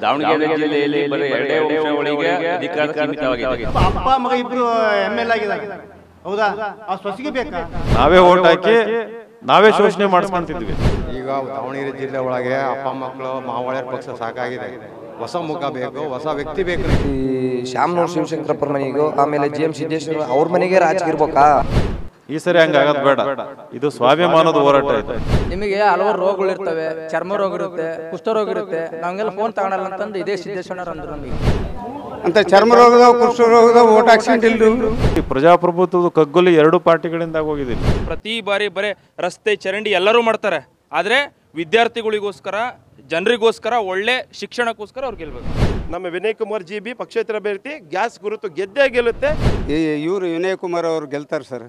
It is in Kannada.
ದಾವಣಗೆರೆ ಜಿಲ್ಲೆಯಲ್ಲಿ ಬರೀ ಎರಡೇ ವಂಶಗಳಿಗೆ ಅಧಿಕಾರ ಸೀಮಿತವಾಗಿದೆ. ಅಪ್ಪ ಮಗ ಇಬ್ರು ML ಆಗಿದ್ದಾರೆ, ಹೌದಾ? ಆ ಸೊಸೆಗೆ ಬೇಕಾ? ನಾವೇ ಓಟ್ ಹಾಕಿ ನಾವೇ ಶೋಷಣೆ ಮಾಡಿಸ್ಕೊಂತಿದ್ವಿ. ಈಗ ದಾವಣಗೆರೆ ಜಿಲ್ಲೆ ಒಳಗೆ ಅಪ್ಪ ಮಕ್ಕಳು ಮಾವಳ್ಯರ ಪಕ್ಷ ಸಾಕಾಗಿದೆ. ಹೊಸ ಮುಖ ಬೇಕು, ಹೊಸ ವ್ಯಕ್ತಿ ಬೇಕು. ಈ ಶ್ಯಾಮನೂರು ಶಿವಶಂಕರಪ್ಪರ ಮನೆಗೂ ಆಮೇಲೆ GM ಸಿದ್ದೇಶ್ವರ ಅವ್ರ ಮನೆಗೆ ರಾಜಕೀಯ ಇರ್ಬೇಕಾ? ಈ ಸರಿ ಹಂಗಾಗದ್ ಬೇಡ. ಇದು ಸ್ವಾಭಿಮಾನದ ಹೋರಾಟ ಇದೆ. ನಿಮಗೆ ಹಲವಾರು ರೋಗಗಳು ಇರ್ತವೆ, ಚರ್ಮ ರೋಗ ಇರುತ್ತೆ, ಕುಷ್ಠರೋಗ ಇರುತ್ತೆ. ನಾವೆಲ್ಲ ಫೋನ್ ತಗೊಳಲ್ಲ ಅಂತಂದು ಇದೇ ಸಿದ್ದೇಶ್ವರ ಅಂದ್ರು ನಮಗೆ. ಅಂತ ಚರ್ಮ ರೋಗದ ಕುಷ್ಠ ರೋಗದ ಓಟ್ ಹಾಕ್ಸಿಂಡಿಲ್ರು. ಈ ಪ್ರಜಾಪ್ರಭುತ್ವದ ಕಗ್ಗೊಲಿ ಎರಡು ಪಾರ್ಟಿಗಳಿಂದ ಹೋಗಿದ್ದೀವಿ. ಪ್ರತಿ ಬಾರಿ ಬರೀ ರಸ್ತೆ ಚರಂಡಿ ಎಲ್ಲರೂ ಮಾಡ್ತಾರೆ, ಆದರೆ ವಿದ್ಯಾರ್ಥಿಗಳಿಗೋಸ್ಕರ ಜನರಿಗೋಸ್ಕರ ಒಳ್ಳೆ ಶಿಕ್ಷಣಕ್ಕೋಸ್ಕರ ಅವ್ರು ಗೆಲ್ಬೇಕು. ನಮ್ಮ ವಿನಯ್ ಕುಮಾರ್ GB ಪಕ್ಷೇತರ ಅಭ್ಯರ್ಥಿ, ಗ್ಯಾಸ್ ಗುರುತು ಗೆದ್ದೇ ಗೆಲ್ಲುತ್ತೆ. ಇವರು ವಿನಯ್ ಕುಮಾರ್ ಅವರು ಗೆಲ್ತಾರೆ ಸರ್.